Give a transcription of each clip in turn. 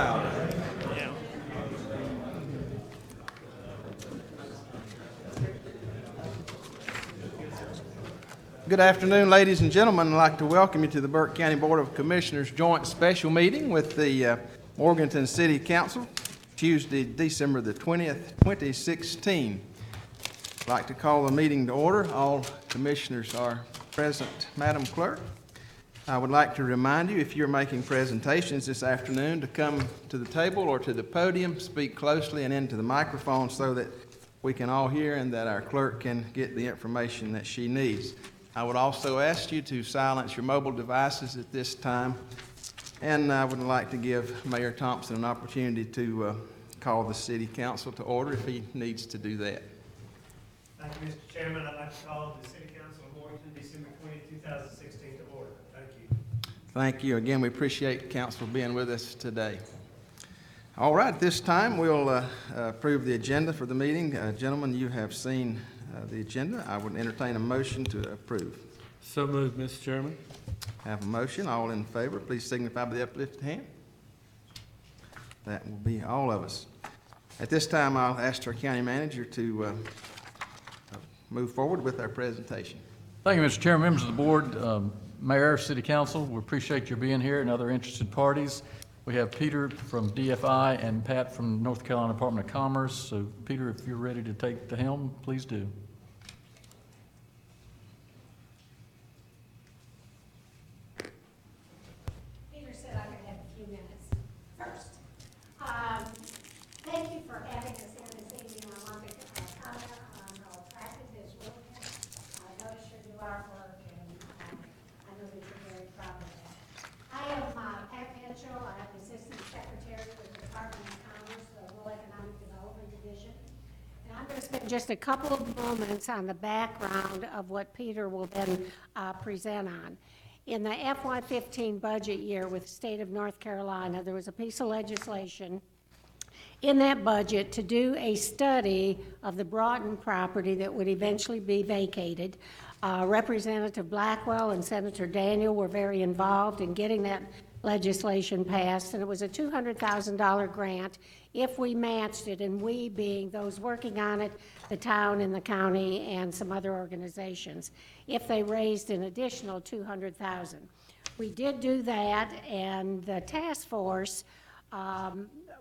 louder. Yeah. Good afternoon, ladies and gentlemen. I'd like to welcome you to the Burke County Board of Commissioners Joint Special Meeting with the Morganton City Council, Tuesday, December the 20th, 2016. I'd like to call the meeting to order. All commissioners are present, Madam Clerk. I would like to remind you, if you're making presentations this afternoon, to come to the table or to the podium, speak closely and into the microphone so that we can all hear and that our clerk can get the information that she needs. I would also ask you to silence your mobile devices at this time, and I would like to give Mayor Thompson an opportunity to call the City Council to order if he needs to do that. Thank you, Mr. Chairman. I'd like to call the City Council of Morganton, December 20, 2016 to order. Thank you. Thank you. Again, we appreciate the council being with us today. All right, at this time, we'll approve the agenda for the meeting. Gentlemen, you have seen the agenda. I would entertain a motion to approve. So moved, Mr. Chairman. Have a motion. All in favor, please signify by the uplifted hand. That will be all of us. At this time, I'll ask our county manager to move forward with our presentation. Thank you, Mr. Chairman, members of the board, Mayor, City Council. We appreciate your being here and other interested parties. We have Peter from DFI and Pat from North Carolina Department of Commerce. So, Peter, if you're ready to take the helm, please do. Peter said I could have a few minutes. First, thank you for having us here this evening. I want to comment on how attractive this room is. I notice you do our work, and I know that you're very proud of that. I am Pat Mitchell. I'm Assistant Secretary for the Department of Commerce, the Rural Economic Development Division. And I'm going to spend just a couple of moments on the background of what Peter will then present on. In the FY15 budget year with the state of North Carolina, there was a piece of legislation in that budget to do a study of the Broughton property that would eventually be vacated. Representative Blackwell and Senator Daniel were very involved in getting that legislation passed, and it was a $200,000 grant if we matched it, and we being those working on it, the town and the county and some other organizations, if they raised an additional $200,000. We did do that, and the task force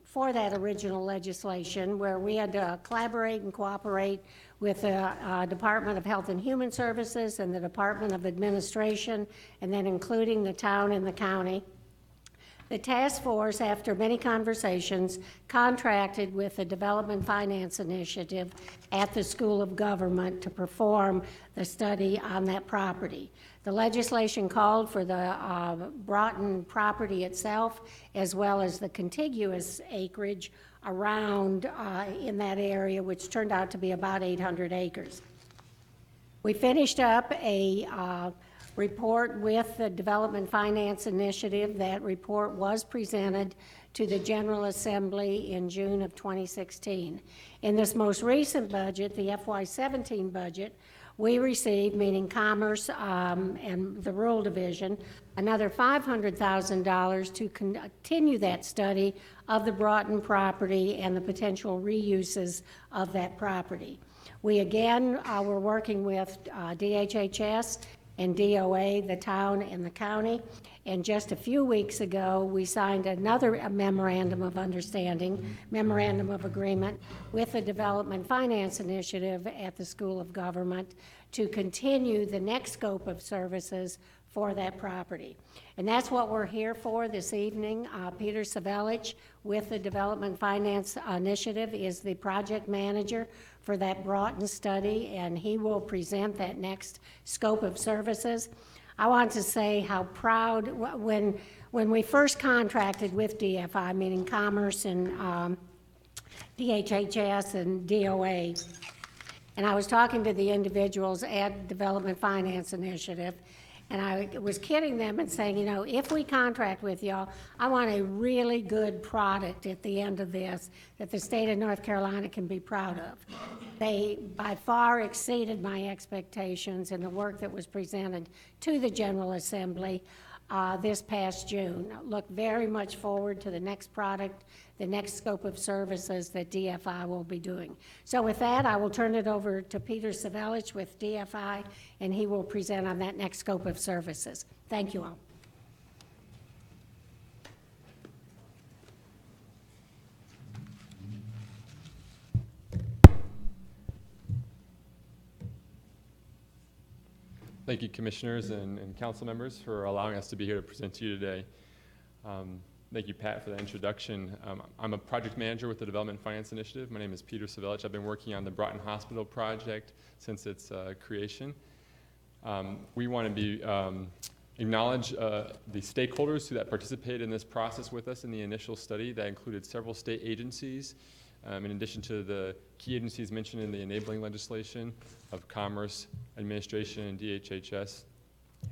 for that original legislation, where we had to collaborate and cooperate with the Department of Health and Human Services and the Department of Administration, and then including the town and the county. The task force, after many conversations, contracted with the Development Finance Initiative at the School of Government to perform the study on that property. The legislation called for the Broughton property itself, as well as the contiguous acreage around in that area, which turned out to be about 800 acres. We finished up a report with the Development Finance Initiative. That report was presented to the General Assembly in June of 2016. In this most recent budget, the FY17 budget, we received, meaning Commerce and the Rural Division, another $500,000 to continue that study of the Broughton property and the potential reuses of that property. We again were working with DHHS and DOA, the town and the county, and just a few weeks ago we signed another memorandum of understanding, memorandum of agreement with the Development Finance Initiative at the School of Government to continue the next scope of services for that property. And that's what we're here for this evening. Peter Savelich with the Development Finance Initiative is the project manager for that Broughton study, and he will present that next scope of services. I want to say how proud, when we first contracted with DFI, meaning Commerce and DHHS and DOA, and I was talking to the individuals at Development Finance Initiative, and I was kidding them and saying, you know, if we contract with y'all, I want a really good product at the end of this that the state of North Carolina can be proud of. They by far exceeded my expectations in the work that was presented to the General Assembly. this past June. Look very much forward to the next product, the next scope of services that DFI will be doing. So with that, I will turn it over to Peter Savelich with DFI, and he will present on that next scope of services. Thank you all. Thank you, commissioners and council members, for allowing us to be here to present to you today. Thank you, Pat, for the introduction. I'm a project manager with the Development and Finance Initiative. My name is Peter Savelich. I've been working on the Broughton Hospital project since its creation. We want to acknowledge the stakeholders that participated in this process with us in the initial study. That included several state agencies, in addition to the key agencies mentioned in the enabling legislation of Commerce, Administration, and DHHS.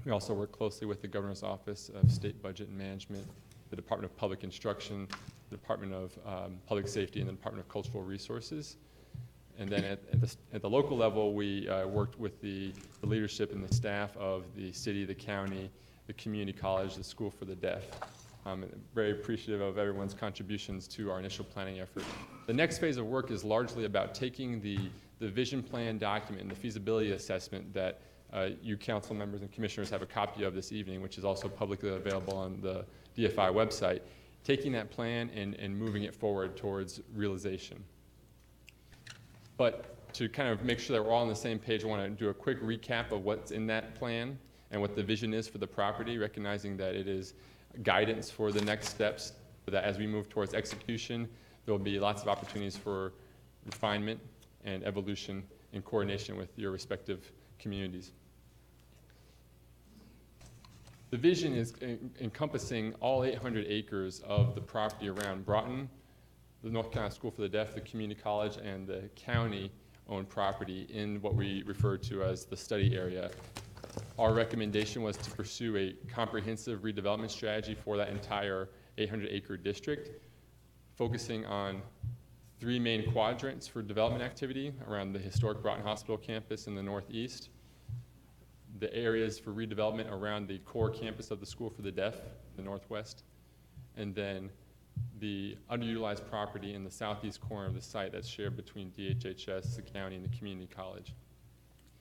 We also work closely with the Governor's Office of State Budget and Management, the Department of Public Instruction, the Department of Public Safety, and the Department of Cultural Resources. And then at the local level, we worked with the leadership and the staff of the city, the county, the community college, the School for the Deaf. Very appreciative of everyone's contributions to our initial planning effort. The next phase of work is largely about taking the vision plan document and the feasibility assessment that you council members and commissioners have a copy of this evening, which is also publicly available on the DFI website, taking that plan and moving it forward towards realization. But to kind of make sure that we're all on the same page, I want to do a quick recap of what's in that plan and what the vision is for the property, recognizing that it is guidance for the next steps, so that as we move towards execution, there will be lots of opportunities for refinement and evolution in coordination with your respective communities. The vision is encompassing all 800 acres of the property around Broughton, the North Carolina School for the Deaf, the community college, and the county-owned property in what we refer to as the study area. Our recommendation was to pursue a comprehensive redevelopment strategy for that entire 800-acre district, focusing on 3 main quadrants for development activity around the historic Broughton Hospital campus in the northeast, the areas for redevelopment around the core campus of the School for the Deaf in the northwest, and then the underutilized property in the southeast corner of the site that's shared between DHHS, the county, and the community college.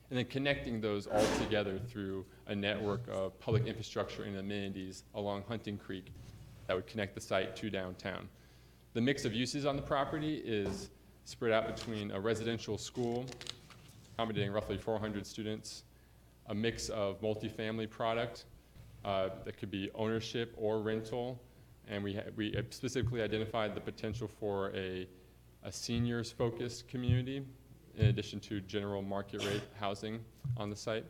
And then connecting those all together through a network of public infrastructure and amenities along Hunting Creek that would connect the site to downtown. The mix of uses on the property is spread out between a residential school, accommodating roughly 400 students, a mix of multifamily product that could be ownership or rental, and we specifically identified the potential for a seniors-focused community in addition to general market rate housing on the site.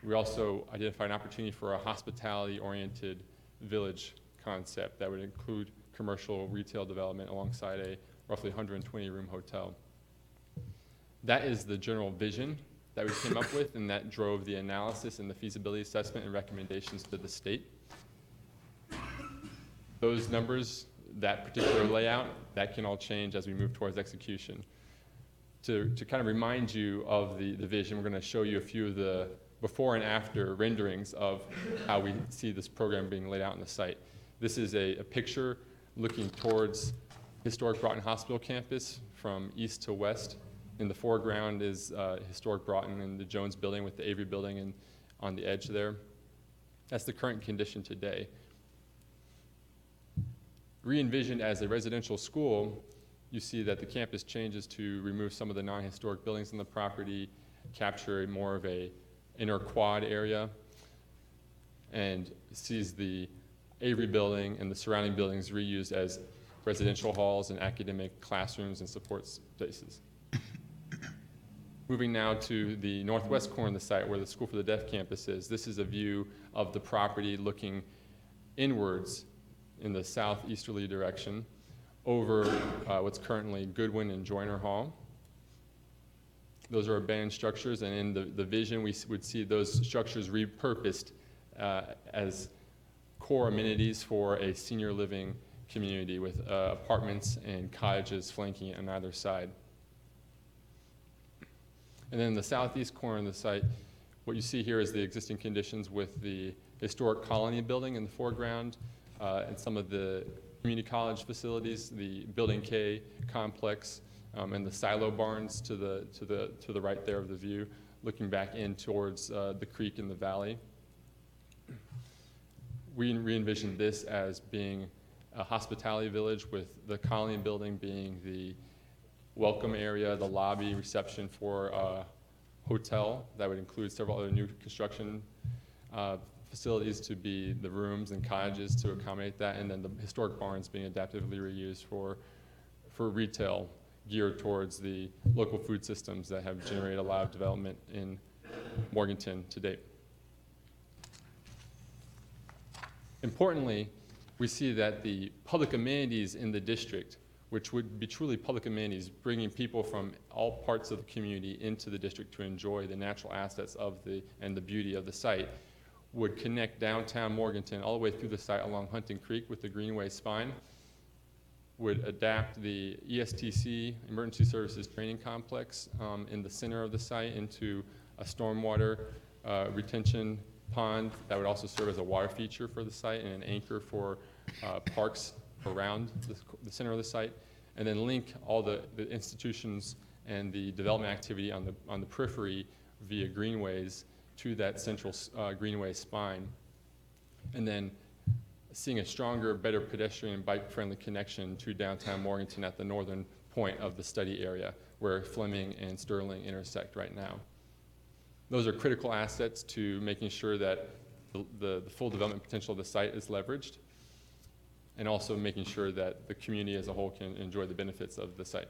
We also identified an opportunity for a hospitality-oriented village concept that would include commercial retail development alongside a roughly 120-room hotel. That is the general vision that we came up with, and that drove the analysis and the feasibility assessment and recommendations to the state. Those numbers, that particular layout, that can all change as we move towards execution. To kind of remind you of the vision, we're going to show you a few of the before and after renderings of how we see this program being laid out on the site. This is a picture looking towards historic Broughton Hospital campus from east to west. In the foreground is historic Broughton and the Jones building with the Avery building and on the edge there. That's the current condition today. Re-envisioned as a residential school, you see that the campus changes to remove some of the non-historic buildings on the property, capture more of a inner quad area, and sees the Avery building and the surrounding buildings reused as residential halls and academic classrooms and support spaces. Moving now to the northwest corner of the site where the School for the Deaf campus is. This is a view of the property looking inwards in the southeasterly direction over what's currently Goodwin and Joyner Hall. Those are abandoned structures, and in the vision we would see those structures repurposed as core amenities for a senior living community with apartments and cottages flanking it on either side. And then in the southeast corner of the site, what you see here is the existing conditions with the historic colony building in the foreground, and some of the community college facilities, the Building K complex, and the silo barns to the right there of the view, looking back in towards the creek in the valley. We re-envisioned this as being a hospitality village, with the colony building being the welcome area, the lobby, reception for a hotel that would include several other new construction facilities to be the rooms and cottages to accommodate that, and then the historic barns being adaptively reused for retail geared towards the local food systems that have generated a lot of development in Morganton to date. Importantly, we see that the public amenities in the district, which would be truly public amenities, bringing people from all parts of the community into the district to enjoy the natural assets and the beauty of the site, would connect downtown Morganton all the way through the site along Hunting Creek with the Greenway spine, would adapt the ESTC, Emergency Services Training Complex, in the center of the site into a stormwater retention pond that would also serve as a water feature for the site and an anchor for parks around the center of the site, and then link all the institutions and the development activity on the periphery via greenways to that central greenway spine, and then seeing a stronger, better pedestrian and bike-friendly connection to downtown Morganton at the northern point of the study area where Fleming and Sterling intersect right now. Those are critical assets to making sure that the full development potential of the site is leveraged, and also making sure that the community as a whole can enjoy the benefits of the site.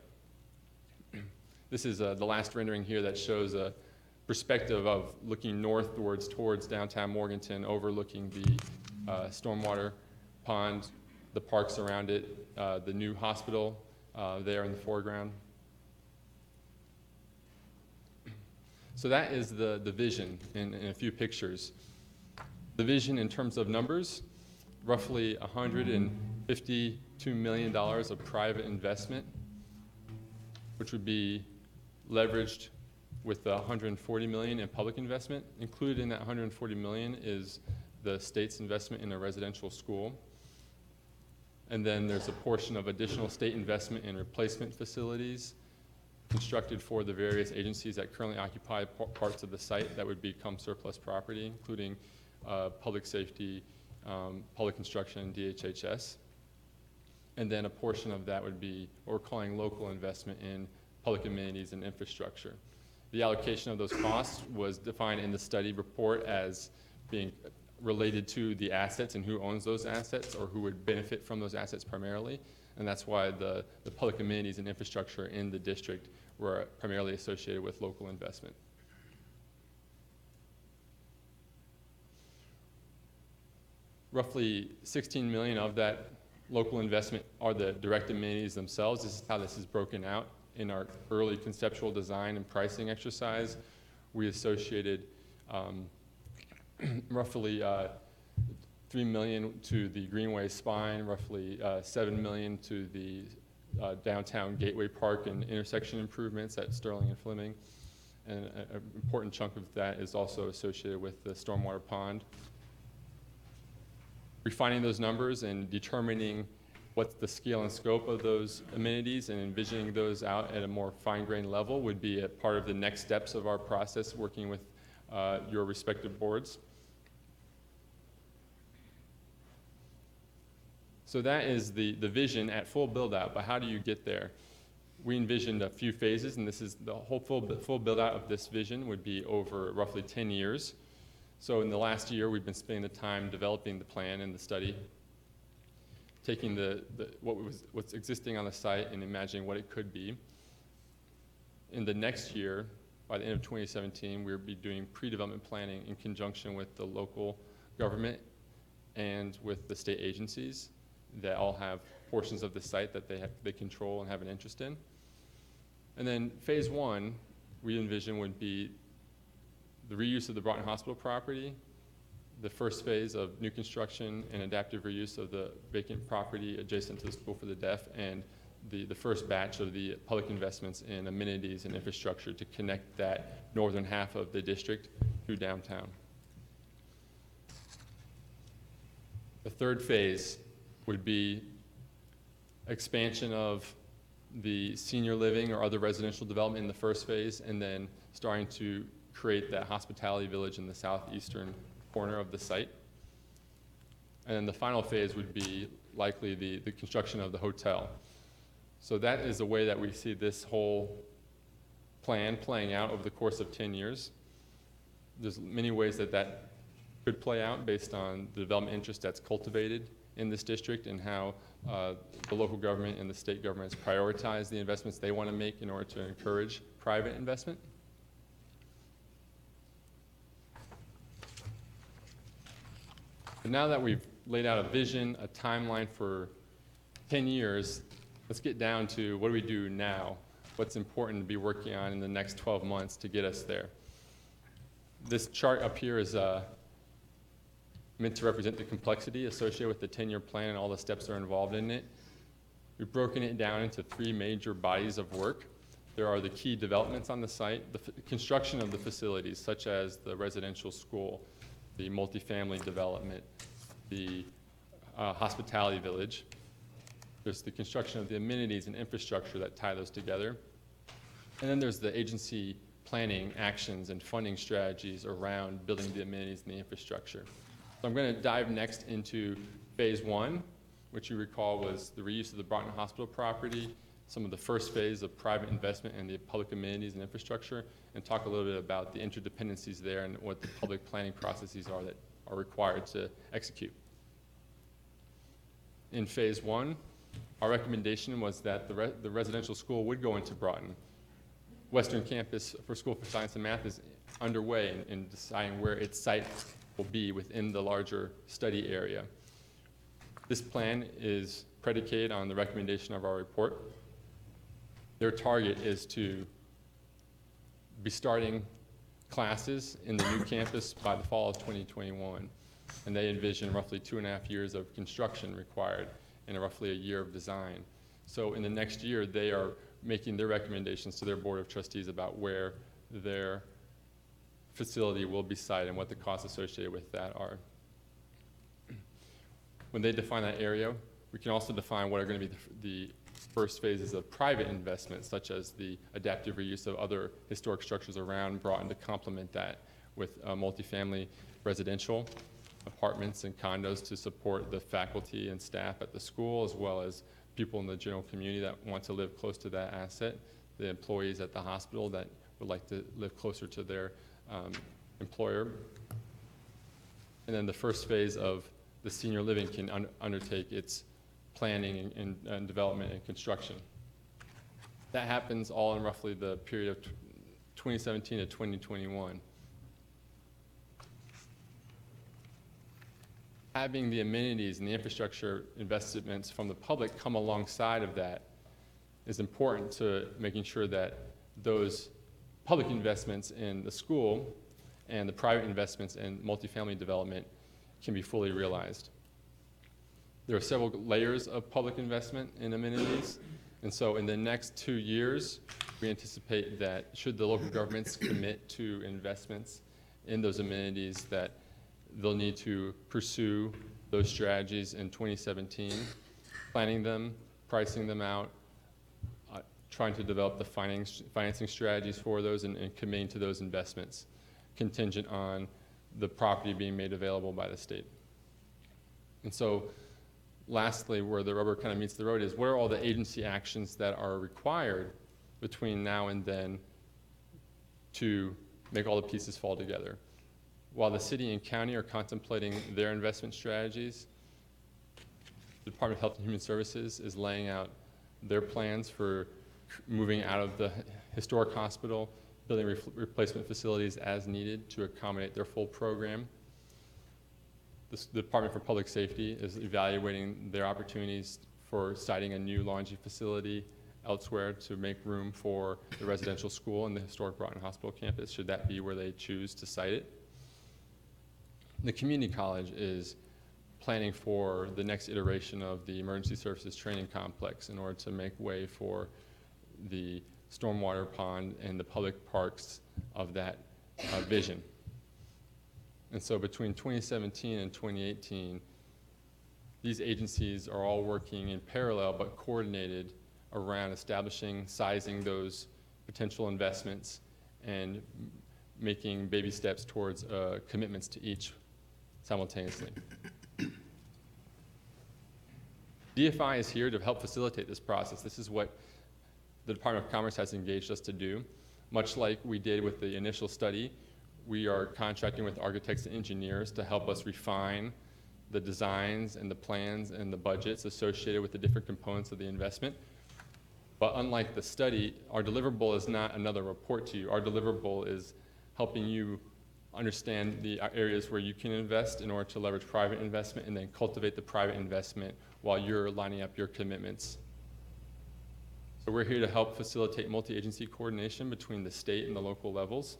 This is the last rendering here that shows a perspective of looking northwards towards downtown Morganton, overlooking the stormwater pond, the parks around it, the new hospital there in the foreground. So that is the vision in a few pictures. The vision in terms of numbers, roughly $152 million of private investment, which would be leveraged with the $140 million in public investment. Included in that $140 million is the state's investment in a residential school. And then there's a portion of additional state investment in replacement facilities constructed for the various agencies that currently occupy parts of the site that would become surplus property, including public safety, public construction, and DHHS. And then a portion of that would be what we're calling local investment in public amenities and infrastructure. The allocation of those costs was defined in the study report as being related to the assets and who owns those assets or who would benefit from those assets primarily. And that's why the public amenities and infrastructure in the district were primarily associated with local investment. Roughly 16 million of that local investment are the direct amenities themselves. This is how this is broken out. In our early conceptual design and pricing exercise, we associated roughly 3 million to the Greenway spine, roughly 7 million to the downtown Gateway Park and intersection improvements at Sterling and Fleming. And an important chunk of that is also associated with the stormwater pond. Refining those numbers and determining what's the scale and scope of those amenities and envisioning those out at a more fine-grained level would be a part of the next steps of our process, working with your respective boards. So that is the vision at full build-out, but how do you get there? We envisioned a few phases, and this is the whole full build-out of this vision would be over roughly 10 years. So in the last year, we've been spending the time developing the plan and the study, taking what's existing on the site and imagining what it could be. In the next year, by the end of 2017, we'll be doing pre-development planning in conjunction with the local government and with the state agencies that all have portions of the site that they control and have an interest in. And then phase one, we envision would be the reuse of the Broughton Hospital property, the first phase of new construction and adaptive reuse of the vacant property adjacent to the School for the Deaf, and the first batch of the public investments in amenities and infrastructure to connect that northern half of the district to downtown. The third phase would be expansion of the senior living or other residential development in the first phase, and then starting to create that hospitality village in the southeastern corner of the site. And then the final phase would be likely the construction of the hotel. So that is the way that we see this whole plan playing out over the course of 10 years. There's many ways that that could play out based on the development interest that's cultivated in this district and how the local government and the state governments prioritize the investments they want to make in order to encourage private investment. But now that we've laid out a vision, a timeline for 10 years, let's get down to what do we do now? What's important to be working on in the next 12 months to get us there? This chart up here is meant to represent the complexity associated with the 10-year plan and all the steps that are involved in it. We've broken it down into 3 major bodies of work. There are the key developments on the site, the construction of the facilities, such as the residential school, the multifamily development, the hospitality village. There's the construction of the amenities and infrastructure that tie those together. And then there's the agency planning actions and funding strategies around building the amenities and the infrastructure. So I'm going to dive next into phase 1, which you recall was the reuse of the Broughton Hospital property, some of the first phase of private investment in the public amenities and infrastructure, and talk a little bit about the interdependencies there and what the public planning processes are that are required to execute. In phase 1, our recommendation was that the residential school would go into Broughton. Western Campus for School for Science and Math is underway in deciding where its site will be within the larger study area. This plan is predicated on the recommendation of our report. Their target is to be starting classes in the new campus by the fall of 2021. And they envision roughly 2.5 years of construction required and roughly a year of design. So in the next year, they are making their recommendations to their board of trustees about where their facility will be sited and what the costs associated with that are. When they define that area, we can also define what are going to be the first phases of private investment, such as the adaptive reuse of other historic structures around Broughton to complement that with multifamily residential apartments and condos to support the faculty and staff at the school, as well as people in the general community that want to live close to that asset, the employees at the hospital that would like to live closer to their employer. And then the first phase of the senior living can undertake its planning and development and construction. That happens all in roughly the period of 2017 to 2021. Having the amenities and the infrastructure investments from the public come alongside of that is important to making sure that those public investments in the school and the private investments in multifamily development can be fully realized. There are several layers of public investment in amenities, and so in the next 2 years, we anticipate that should the local governments commit to investments in those amenities, that they'll need to pursue those strategies in 2017, planning them, pricing them out, trying to develop the financing strategies for those and committing to those investments, contingent on the property being made available by the state. And so lastly, where the rubber kind of meets the road is what are all the agency actions that are required between now and then to make all the pieces fall together. While the city and county are contemplating their investment strategies, the Department of Health and Human Services is laying out their plans for moving out of the historic hospital, building replacement facilities as needed to accommodate their full program. The Department for Public Safety is evaluating their opportunities for siting a new laundry facility elsewhere to make room for the residential school and the historic Broughton Hospital campus, should that be where they choose to site it. The community college is planning for the next iteration of the emergency services training complex in order to make way for the stormwater pond and the public parks of that vision. And so between 2017 and 2018, these agencies are all working in parallel but coordinated around establishing, sizing those potential investments and making baby steps towards commitments to each simultaneously. DFI is here to help facilitate this process. This is what the Department of Commerce has engaged us to do. Much like we did with the initial study, we are contracting with architects and engineers to help us refine the designs and the plans and the budgets associated with the different components of the investment. But unlike the study, our deliverable is not another report to you. Our deliverable is helping you understand the areas where you can invest in order to leverage private investment and then cultivate the private investment while you're lining up your commitments. So we're here to help facilitate multi-agency coordination between the state and the local levels,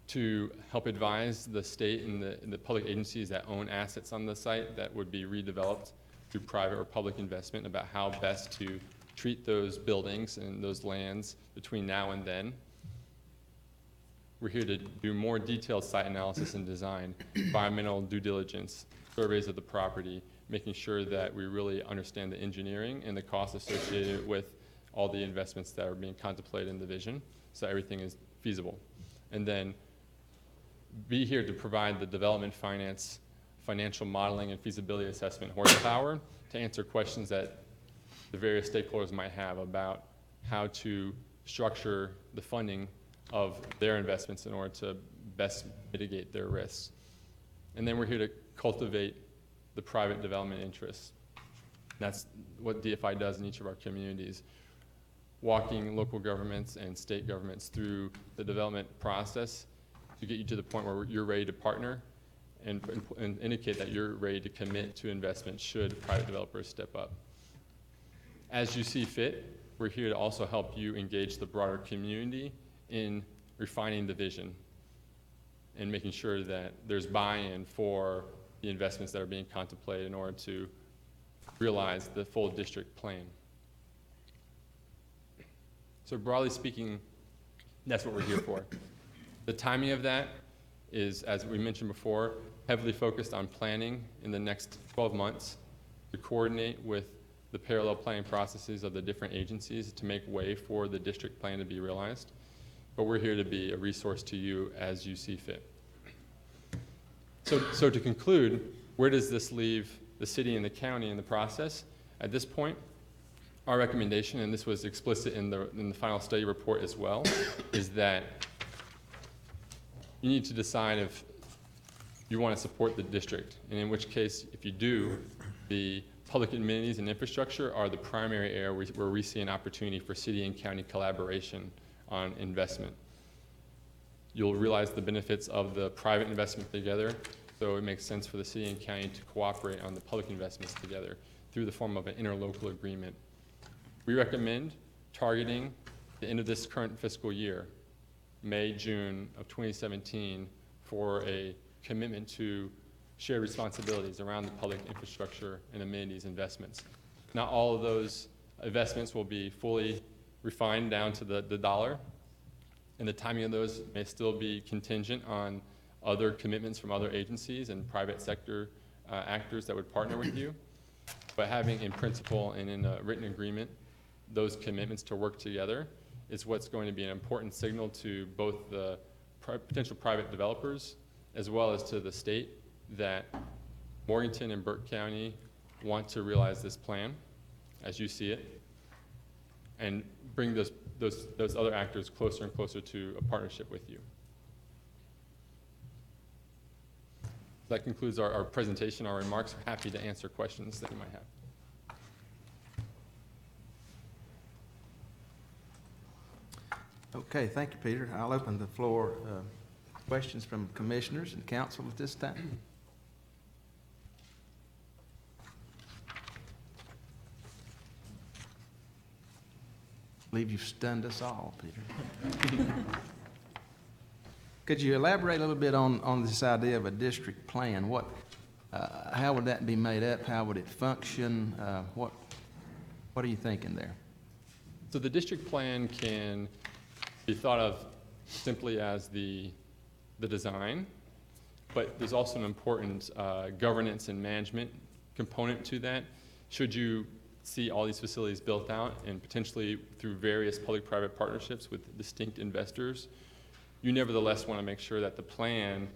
to help advise the state and the public agencies that own assets on the site that would be redeveloped through private or public investment about how best to treat those buildings and those lands between now and then. We're here to do more detailed site analysis and design, environmental due diligence, surveys of the property, making sure that we really understand the engineering and the costs associated with all the investments that are being contemplated in the vision, so everything is feasible. And then be here to provide the development finance, financial modeling and feasibility assessment horsepower to answer questions that the various stakeholders might have about how to structure the funding of their investments in order to best mitigate their risks. And then we're here to cultivate the private development interests. That's what DFI does in each of our communities, walking local governments and state governments through the development process to get you to the point where you're ready to partner and indicate that you're ready to commit to investment should private developers step up. As you see fit, we're here to also help you engage the broader community in refining the vision and making sure that there's buy-in for the investments that are being contemplated in order to realize the full district plan. So broadly speaking, that's what we're here for. The timing of that is, as we mentioned before, heavily focused on planning in the next 12 months to coordinate with the parallel planning processes of the different agencies to make way for the district plan to be realized. But we're here to be a resource to you as you see fit. So to conclude, where does this leave the city and the county in the process? At this point, our recommendation, and this was explicit in the final study report as well, is that you need to decide if you want to support the district, and in which case, if you do, the public amenities and infrastructure are the primary area where we see an opportunity for city and county collaboration on investment. You'll realize the benefits of the private investment together, so it makes sense for the city and county to cooperate on the public investments together through the form of an interlocal agreement. We recommend targeting the end of this current fiscal year, May, June of 2017, for a commitment to shared responsibilities around the public infrastructure and amenities investments. Not all of those investments will be fully refined down to the dollar, and the timing of those may still be contingent on other commitments from other agencies and private sector actors that would partner with you. But having in principle and in a written agreement those commitments to work together is what's going to be an important signal to both the potential private developers as well as to the state that Morganton and Burke County want to realize this plan as you see it and bring those other actors closer and closer to a partnership with you. That concludes our presentation, our remarks. We're happy to answer questions that you might have. Okay, thank you, Peter. I'll open the floor. Questions from commissioners and council at this time? I believe you've stunned us all, Peter. Could you elaborate a little bit on this idea of a district plan? How would that be made up? How would it function? What are you thinking there? So the district plan can be thought of simply as the design, but there's also an important governance and management component to that. Should you see all these facilities built out and potentially through various public-private partnerships with distinct investors, you nevertheless want to make sure that the plan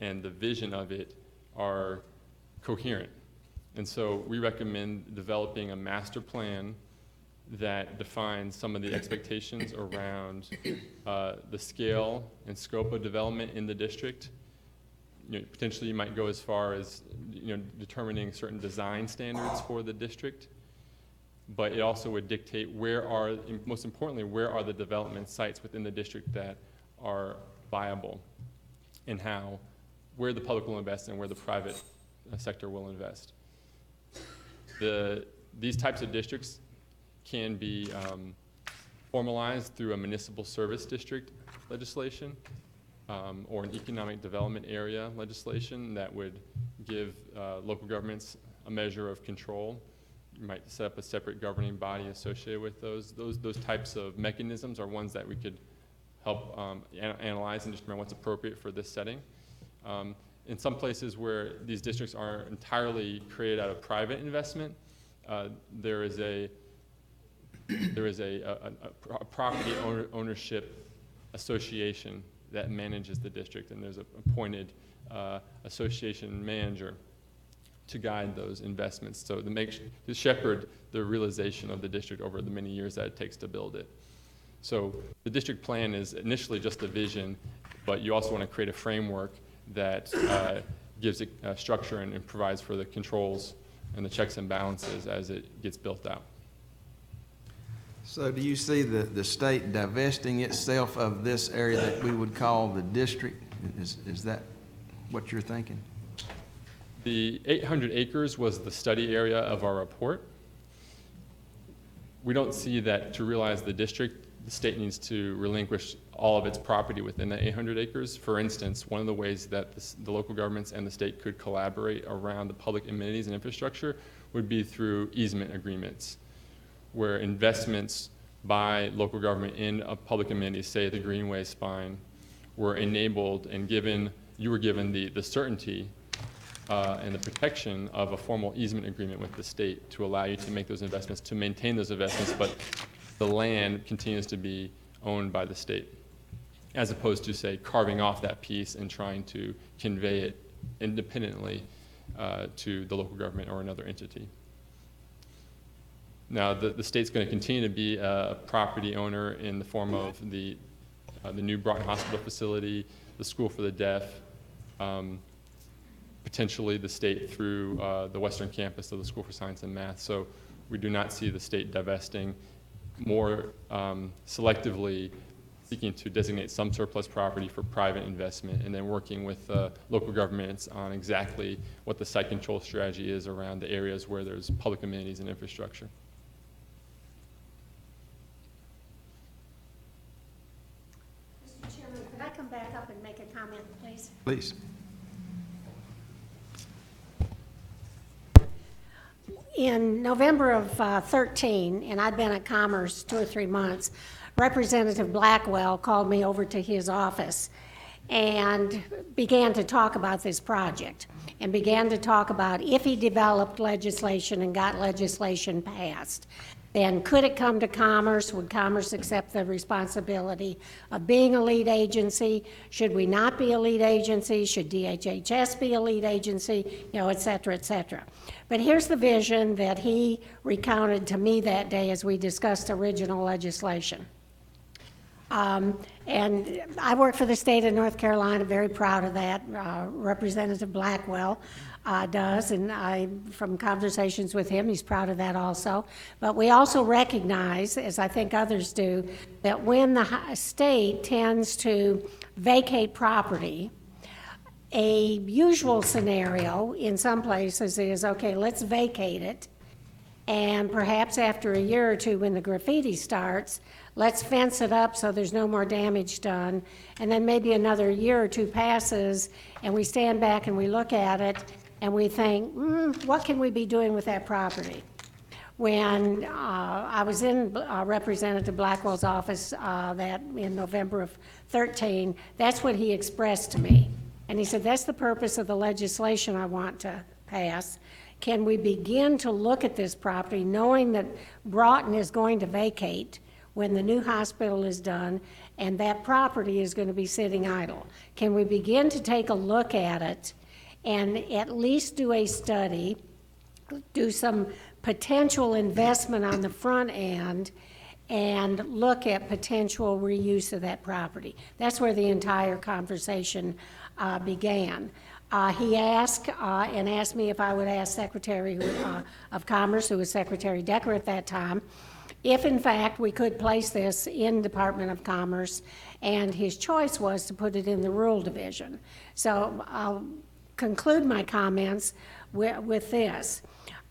and the vision of it are coherent. And so we recommend developing a master plan that defines some of the expectations around the scale and scope of development in the district. Potentially you might go as far as determining certain design standards for the district, but it also would dictate most importantly, where are the development sites within the district that are viable, and where the public will invest and where the private sector will invest. These types of districts can be formalized through a municipal service district legislation or an economic development area legislation that would give local governments a measure of control. You might set up a separate governing body associated with those. Those types of mechanisms are ones that we could help analyze and determine what's appropriate for this setting. In some places where these districts are entirely created out of private investment, there is a property ownership association that manages the district, and there's an appointed association manager to guide those investments, so to shepherd the realization of the district over the many years that it takes to build it. So the district plan is initially just a vision, but you also want to create a framework that gives it structure and provides for the controls and the checks and balances as it gets built out. So do you see the state divesting itself of this area that we would call the district? Is that what you're thinking? The 800 acres was the study area of our report. We don't see that to realize the district, the state needs to relinquish all of its property within the 800 acres. For instance, one of the ways that the local governments and the state could collaborate around the public amenities and infrastructure would be through easement agreements, where investments by local government in a public amenities, say the Greenway spine, were enabled and you were given the certainty and the protection of a formal easement agreement with the state to allow you to make those investments, to maintain those investments, but the land continues to be owned by the state, as opposed to, say, carving off that piece and trying to convey it independently to the local government or another entity. Now, the state's going to continue to be a property owner in the form of the new Broughton Hospital facility, the School for the Deaf, potentially the state through the western campus of the School for Science and Math. So we do not see the state divesting, more selectively seeking to designate some surplus property for private investment, and then working with local governments on exactly what the site control strategy is around the areas where there's public amenities and infrastructure. Mr. Chairman, could I come back up and make a comment, please? Please. In November of 13, and I'd been at Commerce 2 or 3 months, Representative Blackwell called me over to his office and began to talk about this project, and began to talk about if he developed legislation and got legislation passed, then could it come to Commerce? Would Commerce accept the responsibility of being a lead agency? Should we not be a lead agency? Should DHHS be a lead agency? Et cetera, et cetera. But here's the vision that he recounted to me that day as we discussed original legislation. And I work for the state of North Carolina, very proud of that. Representative Blackwell does, and from conversations with him, he's proud of that also. But we also recognize, as I think others do, that when the state tends to vacate property, a usual scenario in some places is, okay, let's vacate it, and perhaps after a year or two when the graffiti starts, let's fence it up so there's no more damage done, and then maybe another year or two passes, and we stand back and we look at it, and we think, what can we be doing with that property? When I was in Representative Blackwell's office that in November of 13, that's what he expressed to me. And he said, that's the purpose of the legislation I want to pass, Can we begin to look at this property knowing that Broughton is going to vacate when the new hospital is done and that property is going to be sitting idle? Can we begin to take a look at it and at least do a study, do some potential investment on the front end, and look at potential reuse of that property? That's where the entire conversation began. He asked me if I would ask Secretary of Commerce, who was Secretary Decker at that time, if in fact we could place this in Department of Commerce, and his choice was to put it in the Rural Division. So I'll conclude my comments with this.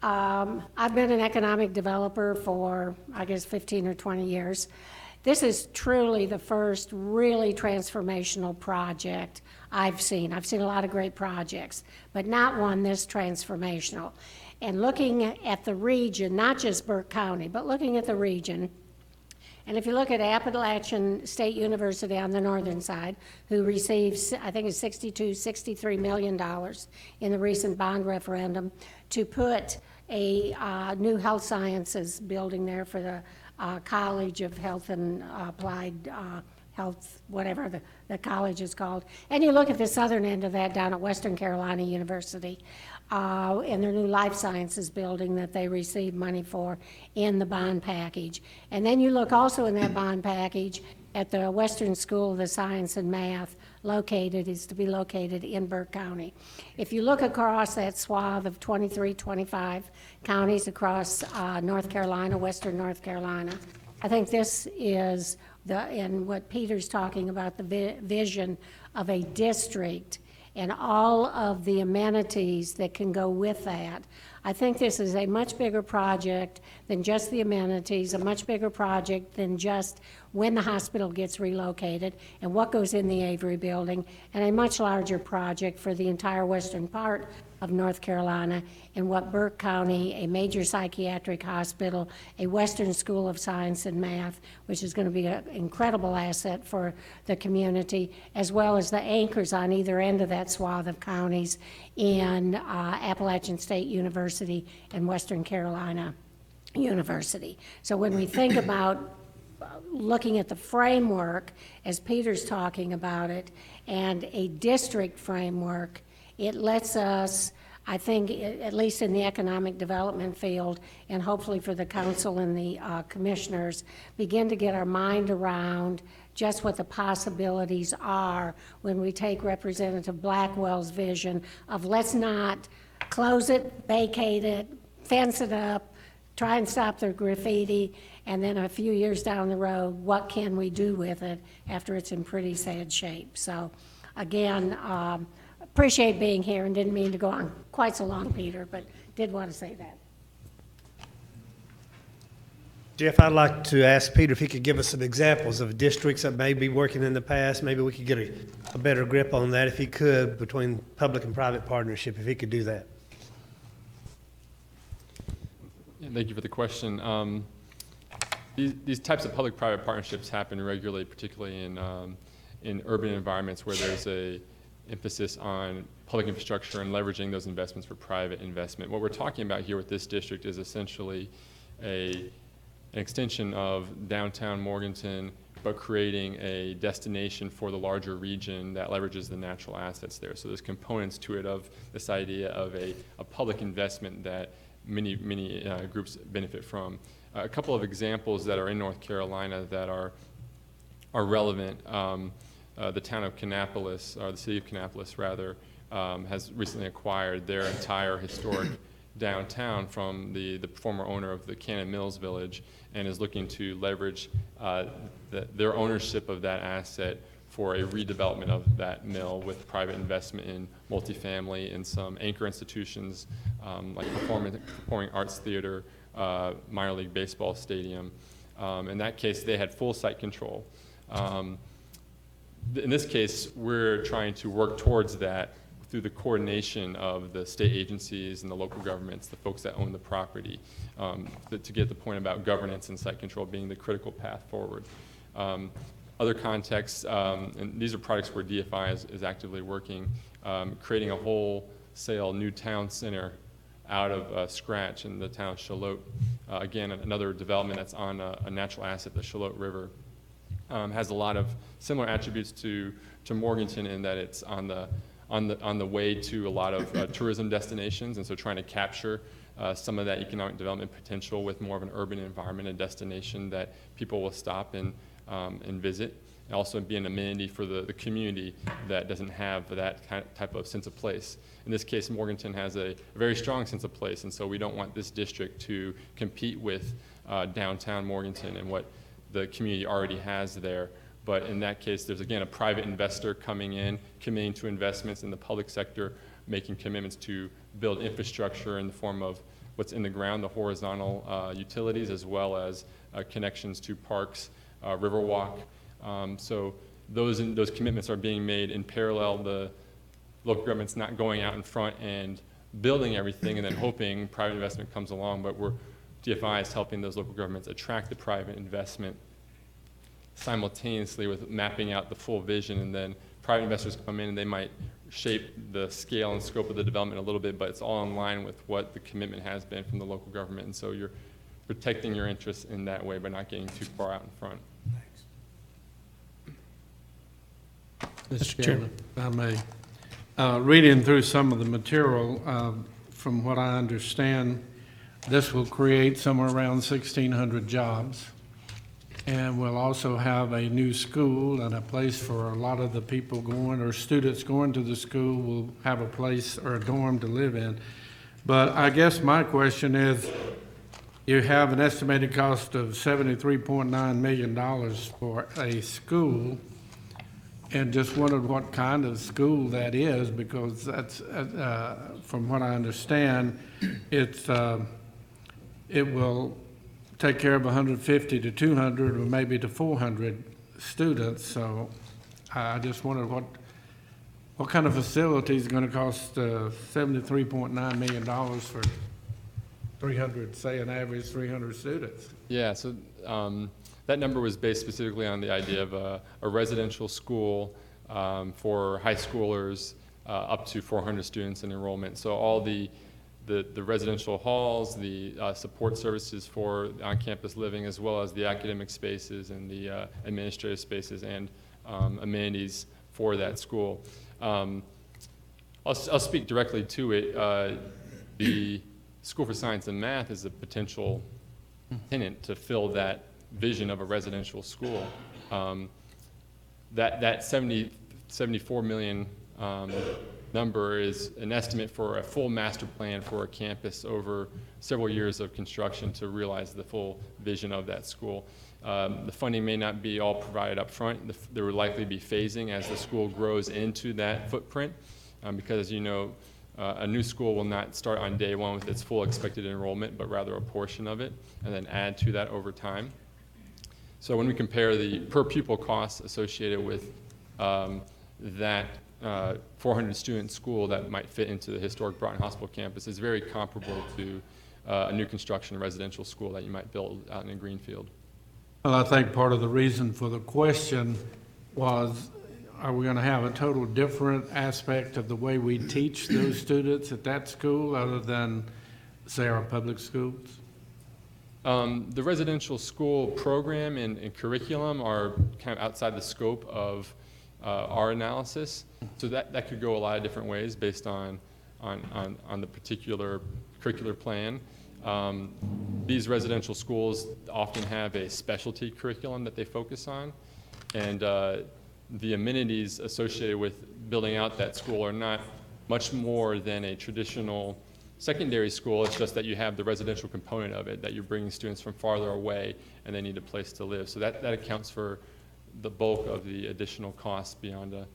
I've been an economic developer for, I guess, 15 or 20 years. This is truly the first really transformational project I've seen. I've seen a lot of great projects, but not one this transformational. And looking at the region, not just Burke County, but looking at the region, and if you look at Appalachian State University on the northern side, who receives, I think it's $63 million in the recent bond referendum to put a new health sciences building there for the College of Health and Applied Health, whatever the college is called. And you look at the southern end of that down at Western Carolina University, and their new life sciences building that they received money for in the bond package. And then you look also in that bond package at the Western School of the Science and Math, is to be located in Burke County. If you look across that swath of 23, 25 counties across North Carolina, Western North Carolina, I think this is and what Peter's talking about, the vision of a district and all of the amenities that can go with that. I think this is a much bigger project than just the amenities, a much bigger project than just when the hospital gets relocated and what goes in the Avery building, and a much larger project for the entire western part of North Carolina and what Burke County, a major psychiatric hospital, a Western School of Science and Math, which is going to be an incredible asset for the community, as well as the anchors on either end of that swath of counties in Appalachian State University and Western Carolina University. So when we think about looking at the framework, as Peter's talking about it, and a district framework, it lets us, I think, at least in the economic development field, and hopefully for the council and the commissioners, begin to get our mind around just what the possibilities are when we take Representative Blackwell's vision of let's not close it, vacate it, fence it up, try and stop the graffiti, and then a few years down the road, what can we do with it after it's in pretty sad shape? So again, appreciate being here and didn't mean to go on quite so long, Peter, but did want to say that. Jeff, I'd like to ask Peter if he could give us some examples of districts that may be working in the past. Maybe we could get a better grip on that if he could, between public and private partnership, if he could do that. Yeah, thank you for the question. These types of public-private partnerships happen regularly, particularly in urban environments where there's a emphasis on public infrastructure and leveraging those investments for private investment. What we're talking about here with this district is essentially an extension of downtown Morganton, but creating a destination for the larger region that leverages the natural assets there. So there's components to it of this idea of a public investment that many groups benefit from. A couple of examples that are in North Carolina that are relevant. The town of Kannapolis, or the city of Kannapolis rather, has recently acquired their entire historic downtown from the former owner of the Cannon Mills Village, and is looking to leverage their ownership of that asset for a redevelopment of that mill with private investment in multifamily and some anchor institutions like performing arts theater, minor league baseball stadium. In that case, they had full site control. In this case, we're trying to work towards that through the coordination of the state agencies and the local governments, the folks that own the property, to get the point about governance and site control being the critical path forward. Other contexts, and these are projects where DFI is actively working, creating a wholesale new town center out of scratch in the town of Shallotte. Again, another development that's on a natural asset, the Shallotte River. Has a lot of similar attributes to Morganton in that it's on the way to a lot of tourism destinations, and so trying to capture some of that economic development potential with more of an urban environment and destination that people will stop and visit, and also be an amenity for the community that doesn't have that type of sense of place. In this case, Morganton has a very strong sense of place, and so we don't want this district to compete with downtown Morganton and what the community already has there. But in that case, there's again a private investor coming in, committing to investments in the public sector, making commitments to build infrastructure in the form of what's in the ground, the horizontal utilities, as well as connections to parks, Riverwalk. So those commitments are being made in parallel. The local government's not going out in front and building everything and then hoping private investment comes along, but DFI is helping those local governments attract the private investment simultaneously with mapping out the full vision, and then private investors come in and they might shape the scale and scope of the development a little bit, but it's all in line with what the commitment has been from the local government, and so you're protecting your interests in that way by not getting too far out in front. Mr. Chairman, if I may. Reading through some of the material, from what I understand, this will create somewhere around 1,600 jobs. And we'll also have a new school and a place for a lot of the people going, or students going to the school will have a place or a dorm to live in. But I guess my question is, you have an estimated cost of $73.9 million for a school, and just wondered what kind of school that is, because that's, from what I understand, it will take care of 150 to 200 or maybe to 400 students. So I just wondered what kind of facility is going to cost $73.9 million for 300, say an average 300 students? Yeah, so that number was based specifically on the idea of a residential school for high schoolers up to 400 students in enrollment. So all the residential halls, the support services for on-campus living, as well as the academic spaces and the administrative spaces and amenities for that school. I'll speak directly to it. The School for Science and Math is a potential tenant to fill that vision of a residential school. That 74 million number is an estimate for a full master plan for a campus over several years of construction to realize the full vision of that school. The funding may not be all provided up front. There will likely be phasing as the school grows into that footprint, because as you know, a new school will not start on day one with its full expected enrollment, but rather a portion of it, and then add to that over time. So when we compare the per pupil costs associated with that 400 student school that might fit into the historic Broughton Hospital campus, is very comparable to a new construction residential school that you might build out in a greenfield. Well, I think part of the reason for the question was, are we going to have a total different aspect of the way we teach those students at that school other than, say, our public schools? The residential school program and curriculum are kind of outside the scope of our analysis, so that could go a lot of different ways based on the particular curricular plan. These residential schools often have a specialty curriculum that they focus on, and the amenities associated with building out that school are not much more than a traditional secondary school. It's just that you have the residential component of it, that you're bringing students from farther away and they need a place to live. So that accounts for the bulk of the additional costs beyond a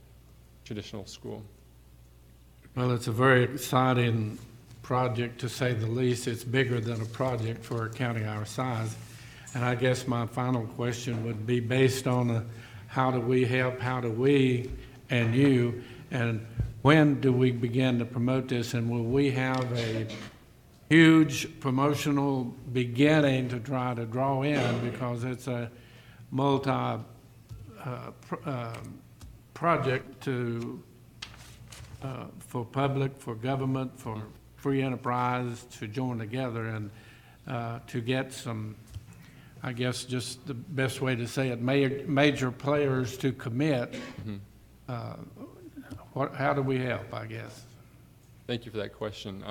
traditional school. Well, it's a very exciting project, to say the least. It's bigger than a project for a county our size. And I guess my final question would be based on how do we help, how do we and you, and when do we begin to promote this, and will we have a huge promotional beginning to try to draw in, because it's a project for public, for government, for free enterprise to join together and to get some, I guess just the best way to say it, major players to commit. How do we help, I guess? Thank you for that question.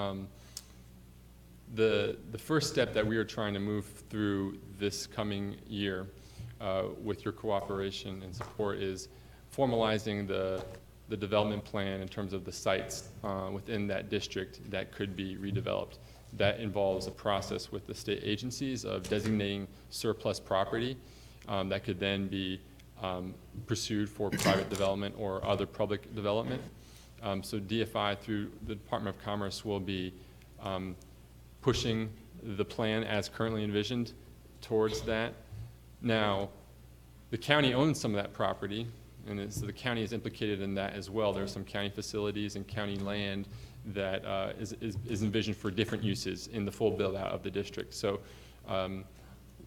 The first step that we are trying to move through this coming year with your cooperation and support is formalizing the development plan in terms of the sites within that district that could be redeveloped. That involves a process with the state agencies of designating surplus property that could then be pursued for private development or other public development. So DFI through the Department of Commerce will be pushing the plan as currently envisioned towards that. Now, the county owns some of that property, and so the county is implicated in that as well. There are some county facilities and county land that is envisioned for different uses in the full build-out of the district. So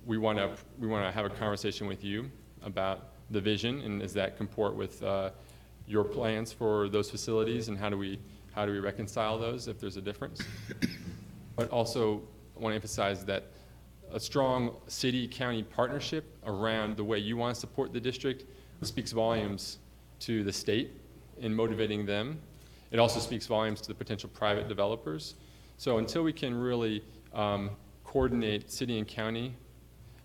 we want to have a conversation with you about the vision, and does that comport with your plans for those facilities, and how do we reconcile those if there's a difference? But also I want to emphasize that a strong city-county partnership around the way you want to support the district speaks volumes to the state in motivating them. It also speaks volumes to the potential private developers. So until we can really coordinate city and county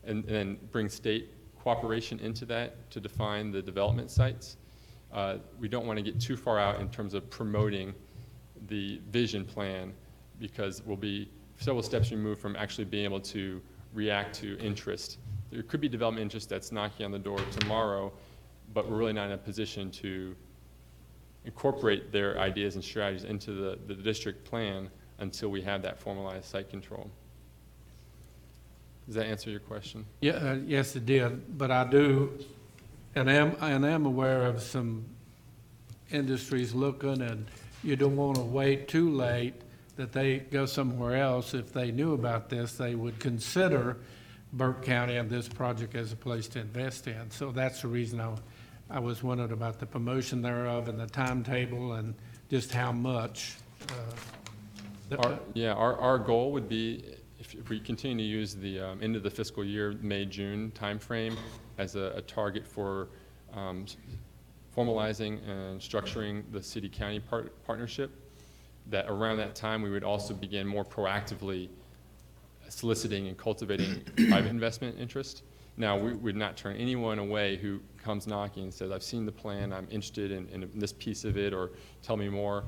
and then bring state cooperation into that to define the development sites, we don't want to get too far out in terms of promoting the vision plan, because we'll be several steps removed from actually being able to react to interest. There could be development interest that's knocking on the door tomorrow, but we're really not in a position to incorporate their ideas and strategies into the district plan until we have that formalized site control. Does that answer your question? Yeah, yes, it did. But I do, and am aware of some industries looking, and you don't want to wait too late that they go somewhere else. If they knew about this, they would consider Burke County and this project as a place to invest in. So that's the reason I was wondering about the promotion thereof and the timetable and just how much. Our goal would be, if we continue to use the end of the fiscal year, May, June timeframe as a target for formalizing and structuring the city-county partnership, that around that time we would also begin more proactively soliciting and cultivating private investment interest. Now, we would not turn anyone away who comes knocking and says, I've seen the plan, I'm interested in this piece of it, or tell me more.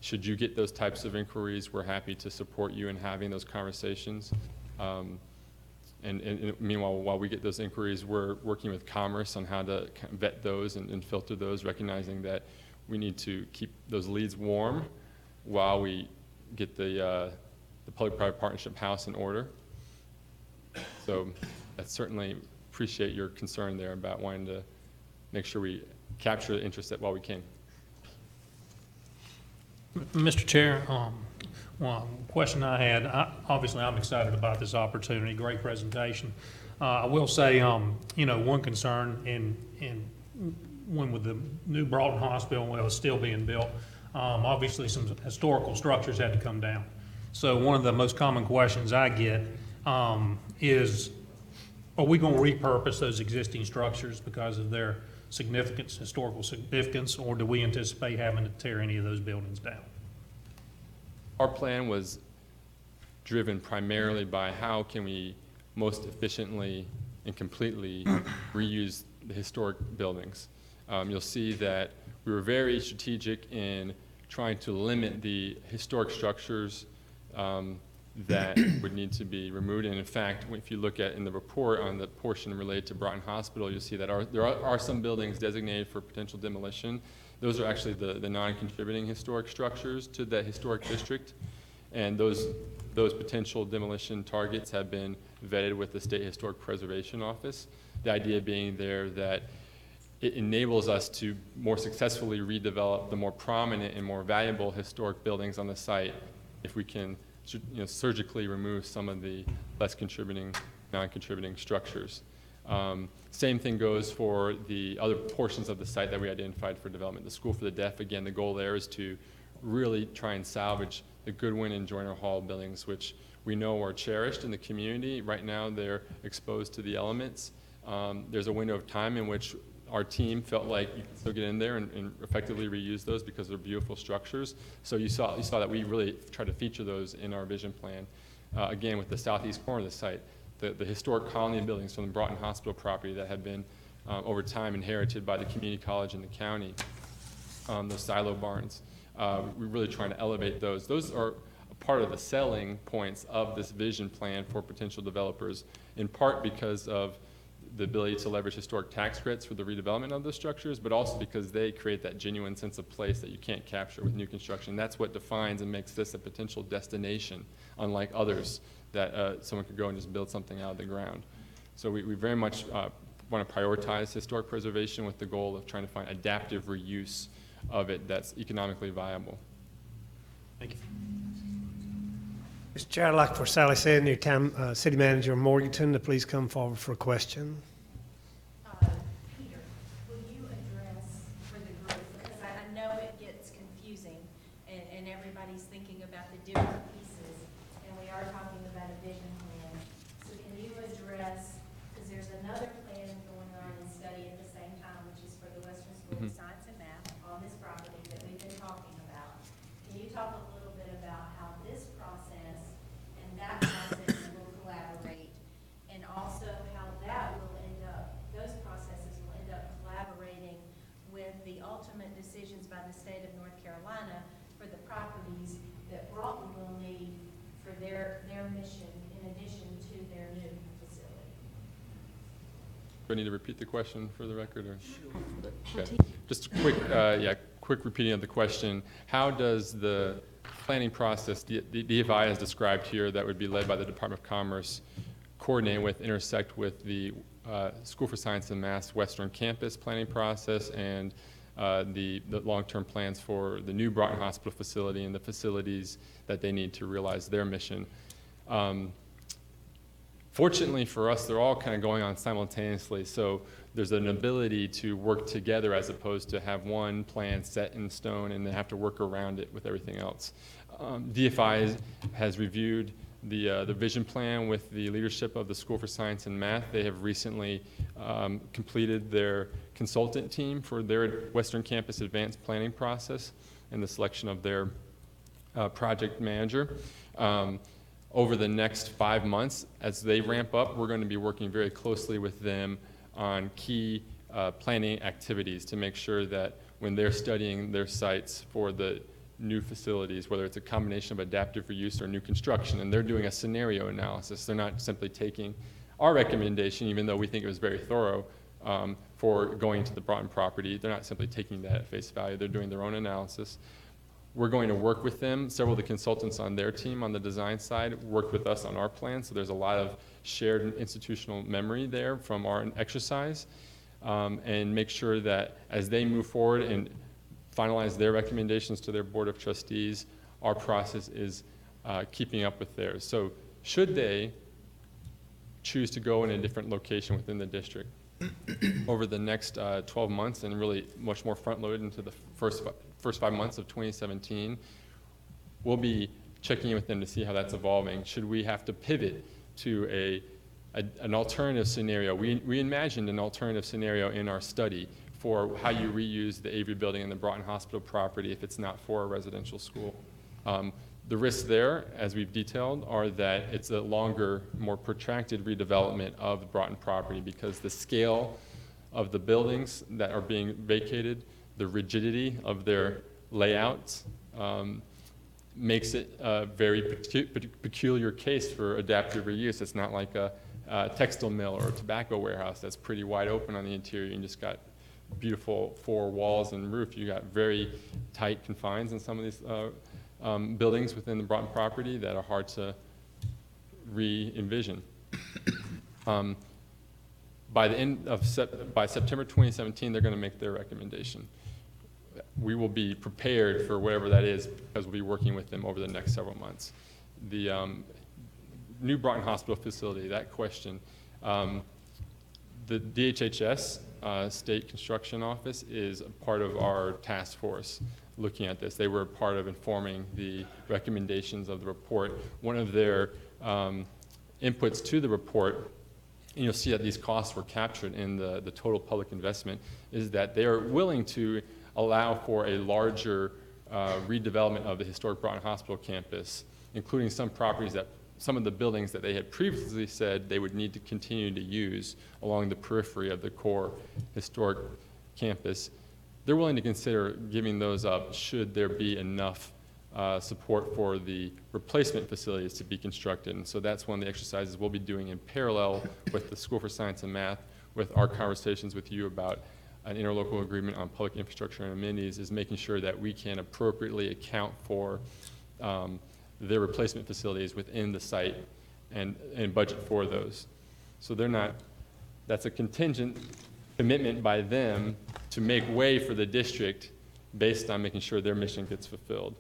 Should you get those types of inquiries, we're happy to support you in having those conversations. And meanwhile, while we get those inquiries, we're working with Commerce on how to vet those and filter those, recognizing that we need to keep those leads warm while we get the public-private partnership house in order. So I certainly appreciate your concern there about wanting to make sure we capture the interest while we can. Mr. Chair, one question I had, obviously I'm excited about this opportunity, great presentation. I will say, one concern when with the new Broughton Hospital, well, it's still being built, obviously some historical structures had to come down. So one of the most common questions I get is, are we going to repurpose those existing structures because of their significance, historical significance, or do we anticipate having to tear any of those buildings down? Our plan was driven primarily by how can we most efficiently and completely reuse the historic buildings. You'll see that we were very strategic in trying to limit the historic structures that would need to be removed. And in fact, if you look at in the report on the portion related to Broughton Hospital, you'll see that there are some buildings designated for potential demolition. Those are actually the non-contributing historic structures to that historic district. And those potential demolition targets have been vetted with the State Historic Preservation Office. The idea being there that it enables us to more successfully redevelop the more prominent and more valuable historic buildings on the site if we can surgically remove some of the less contributing, non-contributing structures. Same thing goes for the other portions of the site that we identified for development. The School for the Deaf, again, the goal there is to really try and salvage the Goodwin and Joyner Hall buildings, which we know are cherished in the community. Right now, they're exposed to the elements. There's a window of time in which our team felt like you can still get in there and effectively reuse those because they're beautiful structures. So you saw that we really tried to feature those in our vision plan. Again, with the southeast corner of the site, the historic colony buildings from the Broughton Hospital property that had been over time inherited by the community college and the county, those silo barns. We're really trying to elevate those. Those are a part of the selling points of this vision plan for potential developers, in part because of the ability to leverage historic tax credits for the redevelopment of those structures, but also because they create that genuine sense of place that you can't capture with new construction. That's what defines and makes this a potential destination, unlike others that someone could go and just build something out of the ground. So we very much want to prioritize historic preservation with the goal of trying to find adaptive reuse of it that's economically viable. Thank you. Mr. Chair, I'd like for Sally Sand, your city manager of Morganton, to please come forward for a question. Peter, will you address for the group, because I know it gets confusing and everybody's thinking about the different pieces, and we are talking about a vision plan. So can you address, because there's another plan going on and study at the same time, which is for the Western School of Science and Math on this property that we've been talking about. Can you talk a little bit about how this process and that process will collaborate, and also how that will end up, those processes will end up collaborating with the ultimate decisions by the state of North Carolina for the properties that Broughton will need for their mission in addition to their new facility? Do I need to repeat the question for the record, or? Okay. Just a quick, quick repeating of the question. How does the planning process, the DFI as described here, that would be led by the Department of Commerce, coordinate with, intersect with the School for Science and Math's Western Campus planning process and the long-term plans for the new Broughton Hospital facility and the facilities that they need to realize their mission? Fortunately for us, they're all kind of going on simultaneously, so there's an ability to work together as opposed to have one plan set in stone and then have to work around it with everything else. DFI has reviewed the vision plan with the leadership of the School for Science and Math. They have recently completed their consultant team for their Western Campus Advanced Planning process and the selection of their project manager. Over the next 5 months, as they ramp up, we're going to be working very closely with them on key planning activities to make sure that when they're studying their sites for the new facilities, whether it's a combination of adaptive reuse or new construction, and they're doing a scenario analysis. They're not simply taking our recommendation, even though we think it was very thorough for going to the Broughton property. They're not simply taking that at face value. They're doing their own analysis. We're going to work with them. Several of the consultants on their team on the design side worked with us on our plan, so there's a lot of shared institutional memory there from our exercise, and make sure that as they move forward and finalize their recommendations to their Board of Trustees, our process is keeping up with theirs. So should they choose to go in a different location within the district over the next 12 months and really much more front-loaded into the first 5 months of 2017, we'll be checking in with them to see how that's evolving. Should we have to pivot to an alternative scenario? We imagined an alternative scenario in our study for how you reuse the Avery building and the Broughton Hospital property if it's not for a residential school. The risks there, as we've detailed, are that it's a longer, more protracted redevelopment of the Broughton property because the scale of the buildings that are being vacated, the rigidity of their layouts, makes it a very peculiar case for adaptive reuse. It's not like a textile mill or a tobacco warehouse that's pretty wide open on the interior. You just got beautiful four walls and roof. You got very tight confines in some of these buildings within the Broughton property that are hard to re-envision. By September 2017, they're going to make their recommendation. We will be prepared for whatever that is because we'll be working with them over the next several months. The new Broughton Hospital facility, that question, The DHHS, State Construction Office, is a part of our task force looking at this. They were a part of informing the recommendations of the report. One of their inputs to the report, and you'll see that these costs were captured in the total public investment, is that they are willing to allow for a larger redevelopment of the historic Broughton Hospital campus, including some properties that, some of the buildings that they had previously said they would need to continue to use along the periphery of the core historic campus. They're willing to consider giving those up should there be enough support for the replacement facilities to be constructed. And so that's one of the exercises we'll be doing in parallel with the School for Science and Math, with our conversations with you about an interlocal agreement on public infrastructure and amenities, is making sure that we can appropriately account for their replacement facilities within the site and budget for those. So they're not, that's a contingent commitment by them to make way for the district based on making sure their mission gets fulfilled.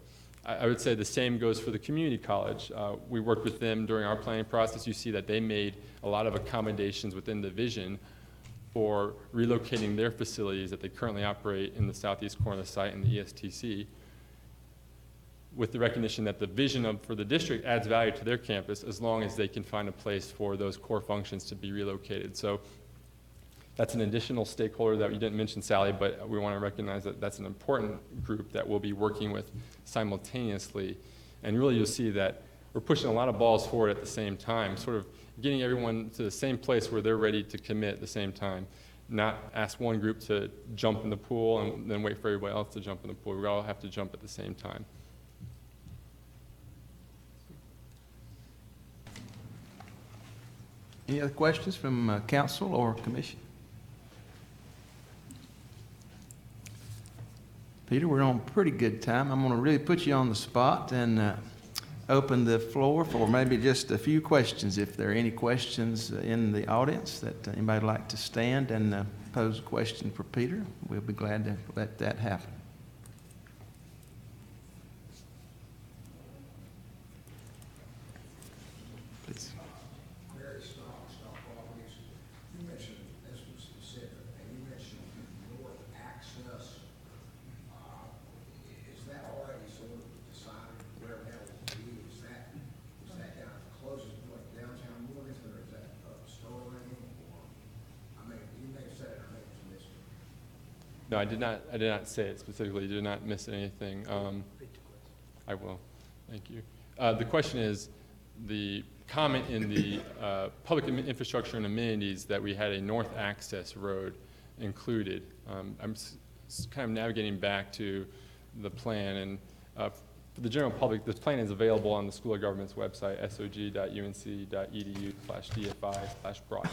I would say the same goes for the community college. We worked with them during our planning process. You see that they made a lot of accommodations within the vision for relocating their facilities that they currently operate in the southeast corner of the site in the ESTC, with the recognition that the vision for the district adds value to their campus as long as they can find a place for those core functions to be relocated. So that's an additional stakeholder that you didn't mention, Sally, but we want to recognize that that's an important group that we'll be working with simultaneously. And really you'll see that we're pushing a lot of balls forward at the same time, sort of getting everyone to the same place where they're ready to commit at the same time. Not ask one group to jump in the pool and then wait for everybody else to jump in the pool. We all have to jump at the same time. Any other questions from council or commission? Peter, we're on pretty good time. I'm going to really put you on the spot and open the floor for maybe just a few questions. If there are any questions in the audience that anybody would like to stand and pose a question for Peter, we'll be glad to let that happen. Please. No, I did not say it specifically. You did not miss anything. I will. Thank you. The question is, the comment in the public infrastructure and amenities that we had a north access road included. I'm kind of navigating back to the plan, and for the general public, this plan is available on the School of Government's website, sog.unc.edu/DFI/Broughton.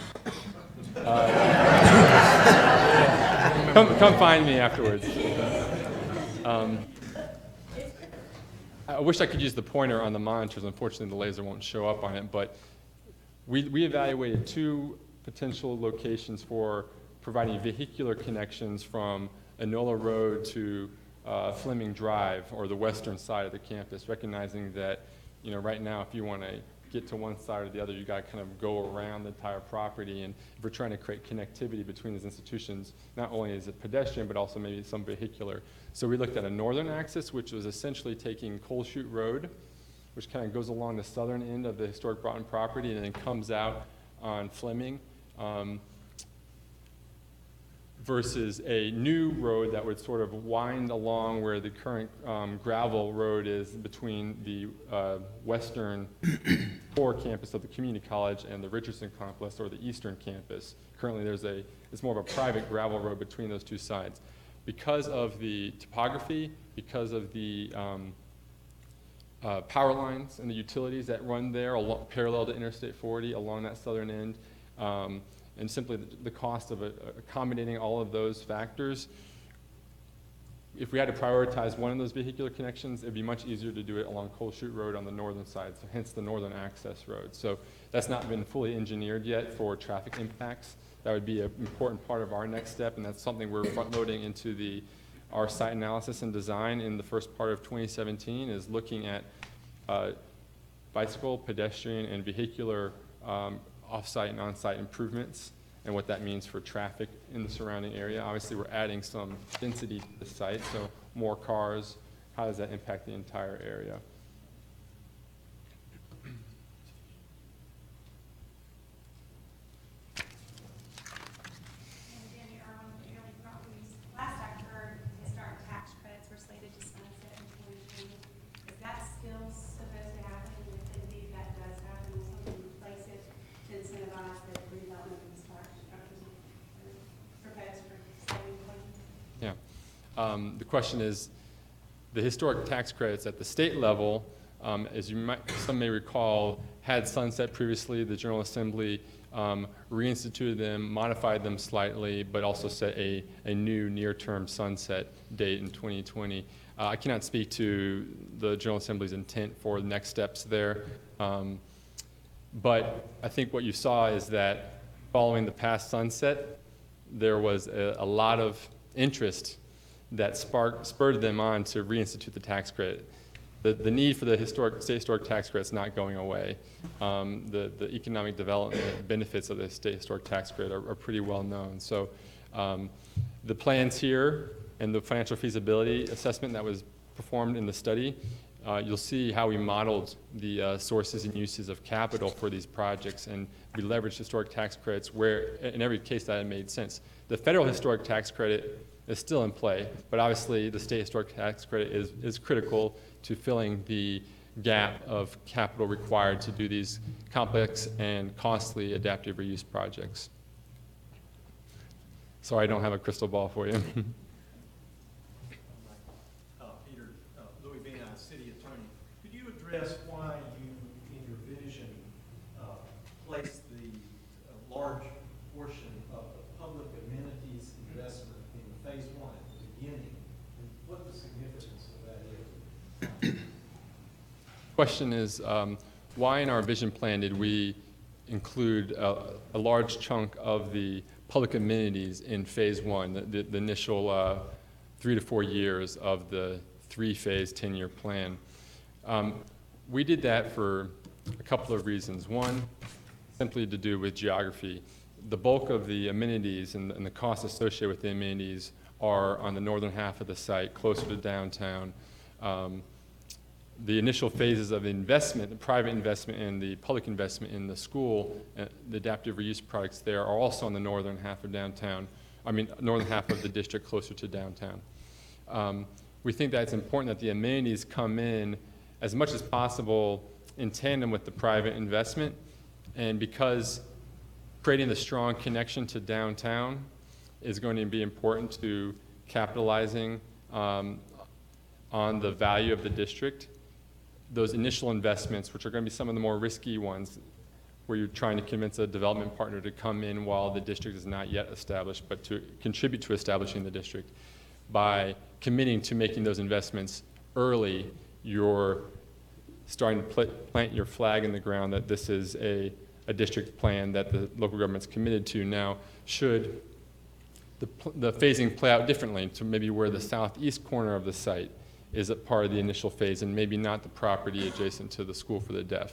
Come find me afterwards. I wish I could use the pointer on the monitors. Unfortunately, the laser won't show up on it, but we evaluated two potential locations for providing vehicular connections from Enola Road to Fleming Drive, or the western side of the campus, recognizing that, you know, right now if you want to get to one side or the other, you got to kind of go around the entire property. And if we're trying to create connectivity between these institutions, not only is it pedestrian, but also maybe some vehicular. So we looked at a northern axis, which was essentially taking Coal Chute Road, which kind of goes along the southern end of the historic Broughton property and then comes out on Fleming, versus a new road that would sort of wind along where the current gravel road is between the western core campus of the community college and the Richardson complex, or the eastern campus. Currently it's more of a private gravel road between those two sides. Because of the topography, because of the power lines and the utilities that run there parallel to Interstate 40 along that southern end, and simply the cost of accommodating all of those factors, if we had to prioritize one of those vehicular connections, it'd be much easier to do it along Coal Chute Road on the northern side, so hence the northern access road. So that's not been fully engineered yet for traffic impacts. That would be an important part of our next step, and that's something we're front-loading into our site analysis and design in the first part of 2017, is looking at bicycle, pedestrian, and vehicular off-site and on-site improvements and what that means for traffic in the surrounding area. Obviously, we're adding some density to the site, so more cars. How does that impact the entire area? Danny Irwin with the Early Properties. Last I heard, historic tax credits were slated to sunset in 2020. Is that still supposed to happen? And if indeed that does happen, will something replace it to incentivize the redevelopment of historic structures proposed for 2020? Yeah. The question is, the historic tax credits at the state level, as some may recall, had sunset previously. The General Assembly reinstituted them, modified them slightly, but also set a new near-term sunset date in 2020. I cannot speak to the General Assembly's intent for the next steps there, but I think what you saw is that following the past sunset, there was a lot of interest that spurred them on to reinstitute the tax credit. The need for the state historic tax credit is not going away. The economic development benefits of the state historic tax credit are pretty well known. So the plans here and the financial feasibility assessment that was performed in the study, you'll see how we modeled the sources and uses of capital for these projects, and we leveraged historic tax credits where, in every case, that it made sense. The federal historic tax credit is still in play, but obviously the state historic tax credit is critical to filling the gap of capital required to do these complex and costly adaptive reuse projects. Sorry, I don't have a crystal ball for you. Peter, Louis Bean, City Attorney. Could you address why you, in your vision, placed the large portion of the public amenities investment in phase one at the beginning, and what the significance of that is? Question is, why in our vision plan did we include a large chunk of the public amenities in phase one, the initial 3 to 4 years of the 3-phase 10-year plan? We did that for a couple of reasons. One, simply to do with geography. The bulk of the amenities and the costs associated with the amenities are on the northern half of the site, closer to downtown. The initial phases of investment, the private investment and the public investment in the school, the adaptive reuse products there are also on the northern half of downtown, northern half of the district closer to downtown. We think that it's important that the amenities come in as much as possible in tandem with the private investment, and because creating the strong connection to downtown is going to be important to capitalizing on the value of the district. Those initial investments, which are going to be some of the more risky ones, where you're trying to convince a development partner to come in while the district is not yet established, but to contribute to establishing the district. By committing to making those investments early, you're starting to plant your flag in the ground that this is a district plan that the local government's committed to. Now, should the phasing play out differently to maybe where the southeast corner of the site is a part of the initial phase and maybe not the property adjacent to the school for the deaf,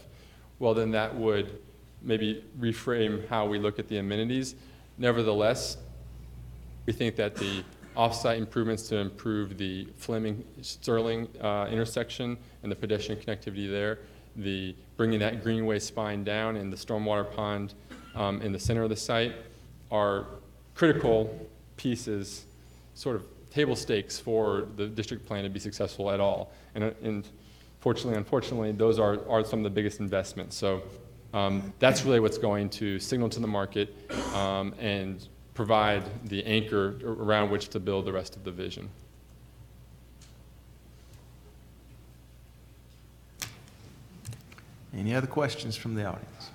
well, then that would maybe reframe how we look at the amenities. Nevertheless, we think that the off-site improvements to improve the Fleming-Sterling intersection and the pedestrian connectivity there, the bringing that greenway spine down and the stormwater pond in the center of the site are critical pieces, sort of table stakes for the district plan to be successful at all. And unfortunately, those are some of the biggest investments. So that's really what's going to signal to the market and provide the anchor around which to build the rest of the vision. Any other questions from the audience?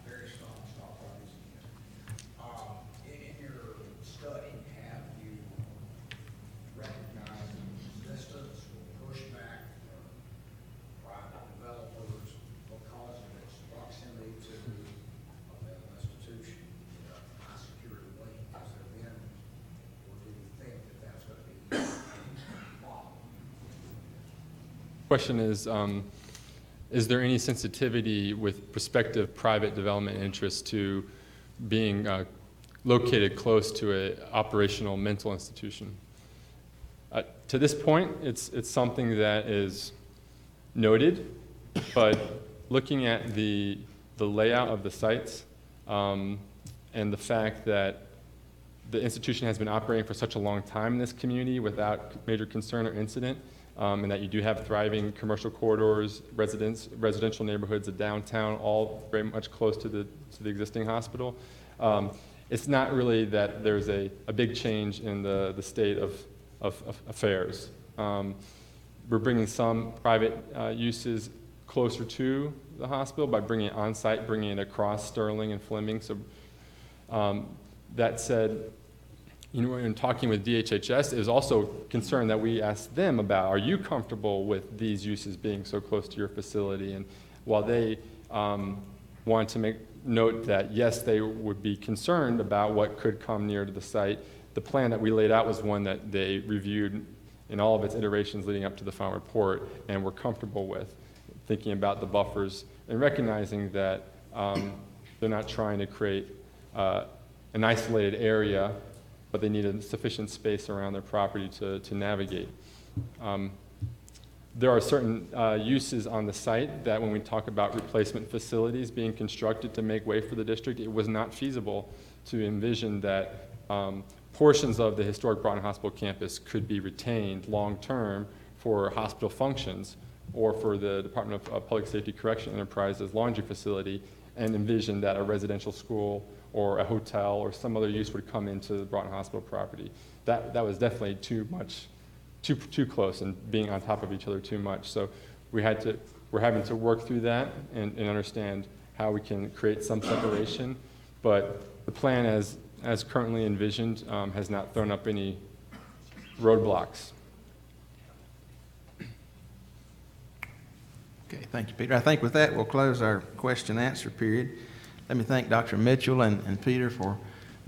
Very strong stock in your study, have you recognized resistance or pushback from private developers because of its proximity to a mental institution, high security wing? Has there been, or do you think that that's going to be a problem? Question is there any sensitivity with prospective private development interests to being located close to an operational mental institution. To this point, it's something that is noted, but looking at the layout of the sites and the fact that the institution has been operating for such a long time in this community without major concern or incident, and that you do have thriving commercial corridors, residential neighborhoods, a downtown, all very much close to the existing hospital. It's not really that there's a big change in the state of affairs. We're bringing some private uses closer to the hospital by bringing it on-site, bringing it across Sterling and Fleming. So that said, in talking with DHHS, is also concern that we asked them about, are you comfortable with these uses being so close to your facility? And while they want to make note that, yes, they would be concerned about what could come near to the site, the plan that we laid out was one that they reviewed in all of its iterations leading up to the final report and were comfortable with, thinking about the buffers and recognizing that they're not trying to create an isolated area, but they needed sufficient space around their property to navigate. There are certain uses on the site that when we talk about replacement facilities being constructed to make way for the district, it was not feasible to envision that portions of the historic Broughton Hospital campus could be retained long-term for hospital functions or for the Department of Public Safety Correction Enterprise's laundry facility, and envision that a residential school or a hotel or some other use would come into the Broughton Hospital property. That was definitely too much, too close and being on top of each other too much. So we're having to work through that and understand how we can create some separation. But the plan as currently envisioned has not thrown up any roadblocks. Okay, thank you, Peter. I think with that, we'll close our question-answer period. Let me thank Dr. Mitchell and Peter for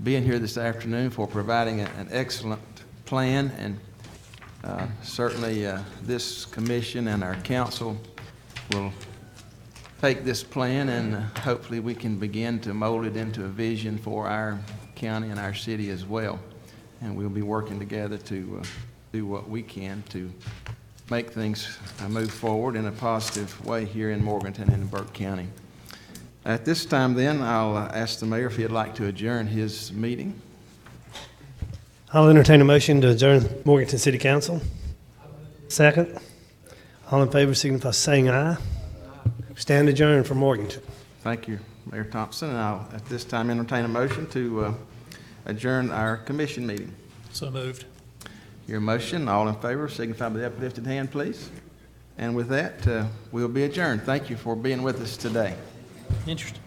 being here this afternoon, for providing an excellent plan, and certainly this commission and our council will take this plan, and hopefully we can begin to mold it into a vision for our county and our city as well. And we'll be working together to do what we can to make things move forward in a positive way here in Morganton and in Burke County. At this time then, I'll ask the mayor if he'd like to adjourn his meeting. I'll entertain a motion to adjourn Morganton City Council. Second. All in favor signify by saying aye. Stand adjourned for Morganton. Thank you, Mayor Thompson, and I'll at this time entertain a motion to adjourn our commission meeting. So moved. Your motion, all in favor, signify by the uplifted hand, please. And with that, we'll be adjourned. Thank you for being with us today. Interesting.